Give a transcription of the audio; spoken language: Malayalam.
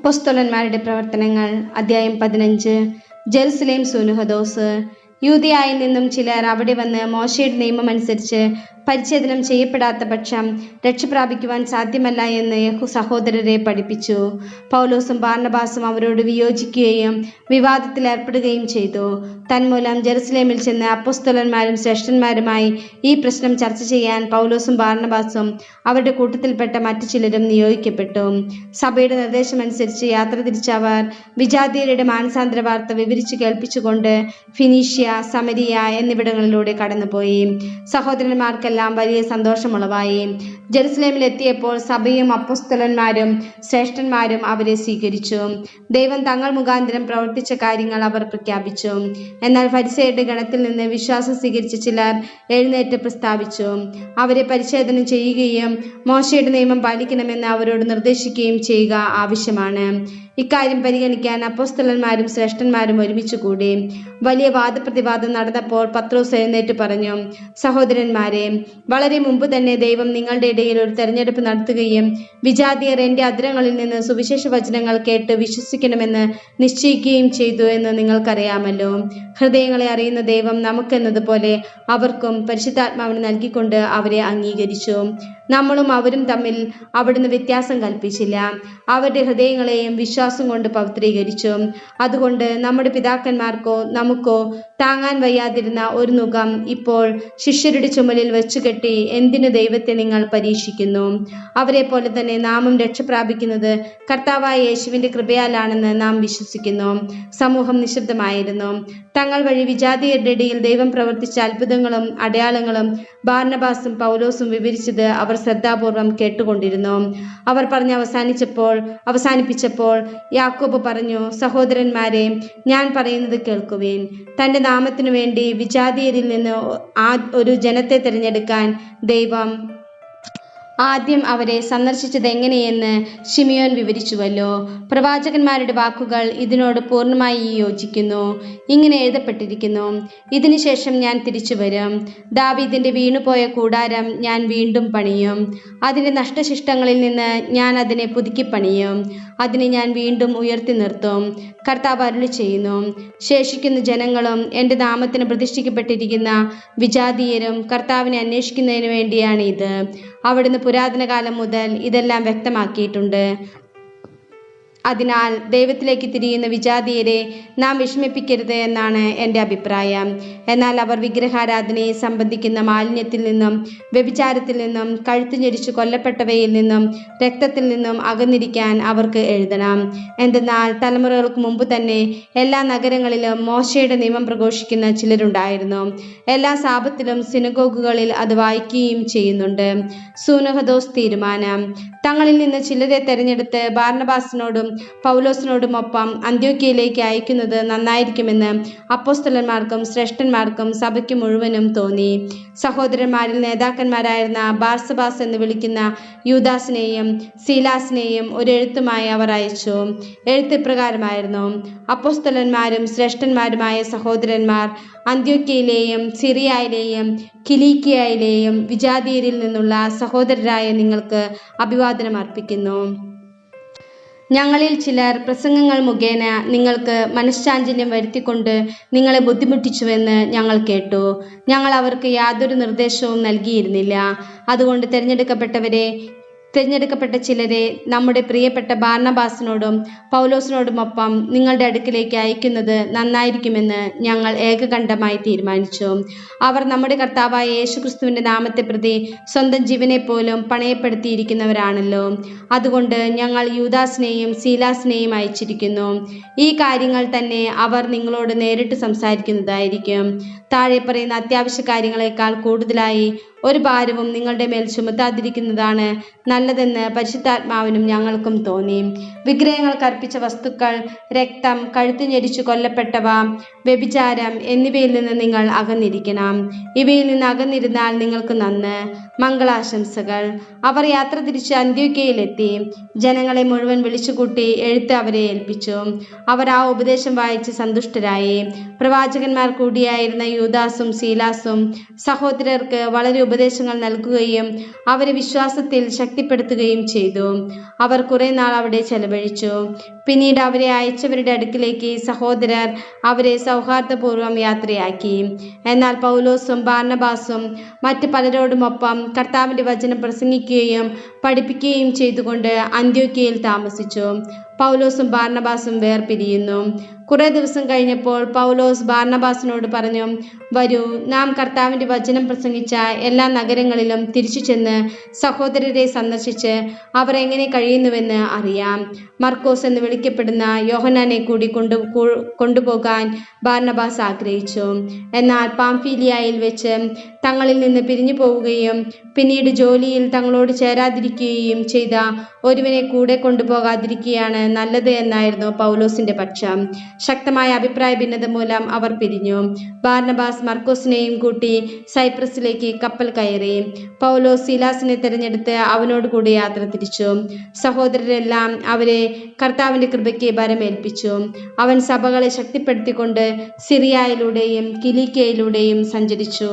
അപ്പോസ്തലന്മാരുടെ പ്രവർത്തനങ്ങൾ അധ്യായം 15. ജെറുസലേം സുനഹദോസ്. യൂദയായിൽ നിന്നും ചിലർ അവിടെ വന്ന് മോശയുടെ നിയമമനുസരിച്ച് പരിച്ഛേദനം ചെയ്യപ്പെടാത്ത പക്ഷം രക്ഷ പ്രാപിക്കുവാൻ സാധ്യമല്ല എന്ന് സഹോദരരെ പഠിപ്പിച്ചു. പൗലോസും ബാർന്നബാസും അവരോട് വിയോജിക്കുകയും വിവാദത്തിൽ ഏർപ്പെടുകയും ചെയ്തു. തന്മൂലം ജെറുസലേമിൽ ചെന്ന് അപ്പോസ്തലന്മാരും ശ്രേഷ്ഠന്മാരുമായി ഈ പ്രശ്നം ചർച്ച ചെയ്യാൻ പൗലോസും ബാർന്നബാസും അവരുടെ കൂട്ടത്തിൽപ്പെട്ട മറ്റു ചിലരും നിയോഗിക്കപ്പെട്ടു. സഭയുടെ നിർദ്ദേശമനുസരിച്ച് യാത്ര തിരിച്ച അവർ വിജാതീയരുടെ മാനസാന്തര വാർത്ത വിവരിച്ചു കേൾപ്പിച്ചുകൊണ്ട് ഫിനീഷ്യ, സമരിയ എന്നിവിടങ്ങളിലൂടെ കടന്നുപോയി. സഹോദരന്മാർക്കെല്ലാം വലിയ സന്തോഷമുളവായി. ജെറുസലേമിൽ എത്തിയപ്പോൾ സഭയും അപ്പോസ്തലന്മാരും ശ്രേഷ്ഠന്മാരും അവരെ സ്വീകരിച്ചു. ദൈവം തങ്ങൾ മുഖാന്തരം പ്രവർത്തിച്ച കാര്യങ്ങൾ അവർ പ്രഖ്യാപിച്ചു. എന്നാൽ ഫരിസേയരുടെ ഗണത്തിൽ നിന്ന് വിശ്വാസം സ്വീകരിച്ച ചിലർ എഴുന്നേറ്റ് പ്രസ്താവിച്ചു. അവരെ പരിച്ഛേദനം ചെയ്യുകയും മോശയുടെ നിയമം പാലിക്കണമെന്ന് അവരോട് നിർദ്ദേശിക്കുകയും ചെയ്യുക ആവശ്യമാണ്. ഇക്കാര്യം പരിഗണിക്കാൻ അപ്പോസ്തലന്മാരും ശ്രേഷ്ഠന്മാരും ഒരുമിച്ച് കൂടി. വലിയ വാദപ്രതിവാദം നടന്നപ്പോൾ പത്രോസ് എഴുന്നേറ്റ് പറഞ്ഞു, സഹോദരന്മാരെ, വളരെ മുമ്പ് തന്നെ ദൈവം നിങ്ങളുടെ ഇടയിൽ ഒരു തെരഞ്ഞെടുപ്പ് നടത്തുകയും വിജാതിയർ എൻ്റെ അധരങ്ങളിൽ നിന്ന് സുവിശേഷ വചനങ്ങൾ കേട്ട് വിശ്വസിക്കണമെന്ന് നിശ്ചയിക്കുകയും ചെയ്തു എന്ന് നിങ്ങൾക്കറിയാമല്ലോ. ഹൃദയങ്ങളെ അറിയുന്ന ദൈവം നമുക്കെന്നതുപോലെ അവർക്കും പരിശുദ്ധാത്മാവിന് നൽകിക്കൊണ്ട് അവരെ അംഗീകരിച്ചു. നമ്മളും അവരും തമ്മിൽ അവിടുന്ന് വ്യത്യാസം കൽപ്പിച്ചില്ല. അവരുടെ ഹൃദയങ്ങളെയും വിശ്വാസം കൊണ്ട് പവിത്രീകരിച്ചു. അതുകൊണ്ട് നമ്മുടെ പിതാക്കന്മാർക്കോ നമുക്കോ താങ്ങാൻ വയ്യാതിരുന്ന ഒരു നുകം ഇപ്പോൾ ശിഷ്യരുടെ ചുമലിൽ വെച്ചുകെട്ടി എന്തിനു ദൈവത്തെ നിങ്ങൾ പരീക്ഷിക്കുന്നു? അവരെ പോലെ തന്നെ നാമും രക്ഷ പ്രാപിക്കുന്നത് കർത്താവായ യേശുവിന്റെ കൃപയാലാണെന്ന് നാം വിശ്വസിക്കുന്നു. സമൂഹം നിശബ്ദമായിരുന്നു. തങ്ങൾ വഴി വിജാതിയരുടെ ഇടയിൽ ദൈവം പ്രവർത്തിച്ച അത്ഭുതങ്ങളും അടയാളങ്ങളും ബാർന്നബാസും പൗലോസും വിവരിച്ചത് അവർ ശ്രദ്ധാപൂർവം കേട്ടുകൊണ്ടിരുന്നു. അവർ പറഞ്ഞ് അവസാനിപ്പിച്ചപ്പോൾ യാക്കോബ് പറഞ്ഞു, സഹോദരന്മാരെ, ഞാൻ പറയുന്നത് കേൾക്കുവിൻ. തൻ്റെ നാമത്തിനു വേണ്ടി വിജാതിയരിൽ നിന്ന് ഒരു ജനത്തെ തിരഞ്ഞെടുക്കാൻ ദൈവം ആദ്യം അവരെ സന്ദർശിച്ചത് എങ്ങനെയെന്ന് ശിമിയോൻ വിവരിച്ചുവല്ലോ. പ്രവാചകന്മാരുടെ വാക്കുകൾ ഇതിനോട് പൂർണ്ണമായി യോജിക്കുന്നു. ഇങ്ങനെ എഴുതപ്പെട്ടിരിക്കുന്നു, ഇതിനുശേഷം ഞാൻ തിരിച്ചു വരും. ദാവീദിന്റെ വീണുപോയ കൂടാരം ഞാൻ വീണ്ടും പണിയും. അതിൻ്റെ നഷ്ടശിഷ്ടങ്ങളിൽ നിന്ന് ഞാൻ അതിനെ പുതുക്കി പണിയും. അതിനെ ഞാൻ വീണ്ടും ഉയർത്തി നിർത്തും. കർത്താവ് അരുളി ചെയ്യുന്നു. ശേഷിക്കുന്ന ജനങ്ങളും എൻ്റെ നാമത്തിന് പ്രതിഷ്ഠിക്കപ്പെട്ടിരിക്കുന്ന വിജാതീയരും കർത്താവിനെ അന്വേഷിക്കുന്നതിന് വേണ്ടിയാണ് ഇത്. അവിടുന്ന് പുരാതന കാലം മുതൽ ഇതെല്ലാം വ്യക്തമാക്കിയിട്ടുണ്ട്. അതിനാൽ ദൈവത്തിലേക്ക് തിരിയുന്ന വിജാതീയരെ നാം വിഷമിപ്പിക്കരുത് എന്നാണ് എൻ്റെ അഭിപ്രായം. എന്നാൽ അവർ വിഗ്രഹാരാധനയെ സംബന്ധിക്കുന്ന മാലിന്യത്തിൽ നിന്നും വ്യഭിചാരത്തിൽ നിന്നും കഴുത്തു ഞെരിച്ചു കൊല്ലപ്പെട്ടവയിൽ നിന്നും രക്തത്തിൽ നിന്നും അകന്നിരിക്കാൻ അവർക്ക് എഴുതണം. എന്തെന്നാൽ തലമുറകൾക്ക് മുമ്പ് തന്നെ എല്ലാ നഗരങ്ങളിലും മോശയുടെ നിയമം പ്രഘോഷിക്കുന്ന ചിലരുണ്ടായിരുന്നു. എല്ലാ സാബത്തിലും സിനഗോഗുകളിൽ അത് വായിക്കുകയും ചെയ്യുന്നുണ്ട്. സുനഹദോസ് തീരുമാനം. തങ്ങളിൽ നിന്ന് ചിലരെ തെരഞ്ഞെടുത്ത് ബാർന്നബാസിനോടും പൗലോസിനോടുമൊപ്പം അന്ത്യോക്യയിലേക്ക് അയക്കുന്നത് നന്നായിരിക്കുമെന്ന് അപ്പോസ്തലന്മാർക്കും ശ്രേഷ്ഠന്മാർക്കും സഭയ്ക്ക് മുഴുവനും തോന്നി. സഹോദരന്മാരിൽ നേതാക്കന്മാരായിരുന്ന ബാർസബാസ് എന്ന് വിളിക്കുന്ന യൂദാസിനെയും സീലാസിനെയും ഒരു എഴുത്തുമായി അവർ അയച്ചു. എഴുത്ത് ഇപ്രകാരമായിരുന്നു: അപ്പോസ്തലന്മാരും ശ്രേഷ്ഠന്മാരുമായ സഹോദരന്മാർ, അന്ത്യോക്യയിലെയും സിറിയയിലെയും കിലീക്കിയയിലെയും വിജാതീയരിൽ നിന്നുള്ള സഹോദരരായ നിങ്ങൾക്ക് അഭിവാദനം അർപ്പിക്കുന്നു. ഞങ്ങളിൽ ചിലർ പ്രസംഗങ്ങൾ മുഖേന നിങ്ങൾക്ക് മനഃശാഞ്ചല്യം വരുത്തിക്കൊണ്ട് നിങ്ങളെ ബുദ്ധിമുട്ടിച്ചുവെന്ന് ഞങ്ങൾ കേട്ടു. ഞങ്ങൾ അവർക്ക് യാതൊരു നിർദ്ദേശവും നൽകിയിരുന്നില്ല. അതുകൊണ്ട് തിരഞ്ഞെടുക്കപ്പെട്ട ചിലരെ നമ്മുടെ പ്രിയപ്പെട്ട ബാർന്നബാസിനോടും പൗലോസിനോടുമൊപ്പം നിങ്ങളുടെ അടുക്കിലേക്ക് അയക്കുന്നത് നന്നായിരിക്കുമെന്ന് ഞങ്ങൾ ഏകകണ്ഠമായി തീരുമാനിച്ചു. അവർ നമ്മുടെ കർത്താവായ യേശുക്രിസ്തുവിന്റെ നാമത്തെ പ്രതി സ്വന്തം ജീവനെ പോലും പണയപ്പെടുത്തിയിരിക്കുന്നവരാണല്ലോ. അതുകൊണ്ട് ഞങ്ങൾ യൂദാസിനെയും സീലാസിനെയും അയച്ചിരിക്കുന്നു. ഈ കാര്യങ്ങൾ തന്നെ അവർ നിങ്ങളോട് നേരിട്ട് സംസാരിക്കുന്നതായിരിക്കും. താഴെ പറയുന്ന അത്യാവശ്യ കാര്യങ്ങളെക്കാൾ കൂടുതലായി ഒരു ഭാരവും നിങ്ങളുടെ മേൽ ചുമത്താതിരിക്കുന്നതാണ് നല്ലതെന്ന് പരിശുദ്ധാത്മാവിനും ഞങ്ങൾക്കും തോന്നി. വിഗ്രഹങ്ങൾക്ക് അർപ്പിച്ച വസ്തുക്കൾ, രക്തം, കഴുത്തു ഞെരിച്ചു കൊല്ലപ്പെട്ടവ, വ്യഭിചാരം എന്നിവയിൽ നിന്ന് നിങ്ങൾ അകന്നിരിക്കണം. ഇവയിൽ നിന്ന് അകന്നിരുന്നാൽ നിങ്ങൾക്ക് നന്ന്. മംഗളാശംസകൾ. അവർ യാത്ര തിരിച്ച് അന്ത്യോക്യയിലെത്തി. ജനങ്ങളെ മുഴുവൻ വിളിച്ചുകൂട്ടി എഴുത്ത് അവരെ ഏൽപ്പിച്ചു. അവർ ആ ഉപദേശം വായിച്ച് സന്തുഷ്ടരായി. പ്രവാചകന്മാർ കൂടിയായിരുന്ന യൂദാസും സീലാസും സഹോദരർക്ക് വളരെ ഉപദേശങ്ങൾ നൽകുകയും അവരെ വിശ്വാസത്തിൽ ശക്തിപ്പെടുത്തുകയും ചെയ്തു. അവർ കുറെ നാൾ അവിടെ ചെലവഴിച്ചു. പിന്നീട് അവരെ അയച്ചവരുടെ അടുക്കിലേക്ക് സഹോദരർ അവരെ സൗഹാർദ്ദപൂർവ്വം യാത്രയാക്കി. എന്നാൽ പൗലോസും ബാർന്നബാസും മറ്റ് പലരോടുമൊപ്പം കർത്താവിൻ്റെ വചനം പ്രസംഗിക്കുകയും പഠിപ്പിക്കുകയും ചെയ്തുകൊണ്ട് അന്ത്യോക്യയിൽ താമസിച്ചു. പൗലോസും ബാർന്നബാസും വേർപിരിയുന്നു. കുറെ ദിവസം കഴിഞ്ഞപ്പോൾ പൗലോസ് ബാർന്നബാസിനോട് പറഞ്ഞു, വരൂ, നാം കർത്താവിൻ്റെ വചനം പ്രസംഗിച്ച എല്ലാ നഗരങ്ങളിലും തിരിച്ചു ചെന്ന് സഹോദരരെ സന്ദർശിച്ച് അവർ എങ്ങനെ കഴിയുന്നുവെന്ന് അറിയാം. മർക്കോസ് എന്ന് വിളിക്കപ്പെടുന്ന യോഹന്നാനെ കൂടി കൊണ്ടുപോകാൻ ബാർന്നബാസ് ആഗ്രഹിച്ചു. എന്നാൽ പാംഫീലിയായിൽ വെച്ച് തങ്ങളിൽ നിന്ന് പിരിഞ്ഞു പോവുകയും പിന്നീട് ജോലിയിൽ തങ്ങളോട് ചേരാതിരിക്കുകയും ചെയ്ത ഒരുവനെ കൂടെ കൊണ്ടുപോകാതിരിക്കുകയാണ് നല്ലത് എന്നായിരുന്നു പൗലോസിന്റെ പക്ഷം. ശക്തമായ അഭിപ്രായ ഭിന്നത മൂലം അവർ പിരിഞ്ഞു. ബാർന്നബാസ് മർക്കോസിനെയും കൂട്ടി സൈപ്രസിലേക്ക് കപ്പൽ കയറി. പൗലോസ് സീലാസിനെ തിരഞ്ഞെടുത്ത് അവനോട് കൂടി യാത്ര തിരിച്ചു. സഹോദരരെല്ലാം അവരെ കർത്താവിന്റെ കൃപയ്ക്ക് ഭരമേൽപ്പിച്ചു. അവൻ സഭകളെ ശക്തിപ്പെടുത്തിക്കൊണ്ട് സിറിയയിലൂടെയും കിലിക്കിയയിലൂടെയും സഞ്ചരിച്ചു.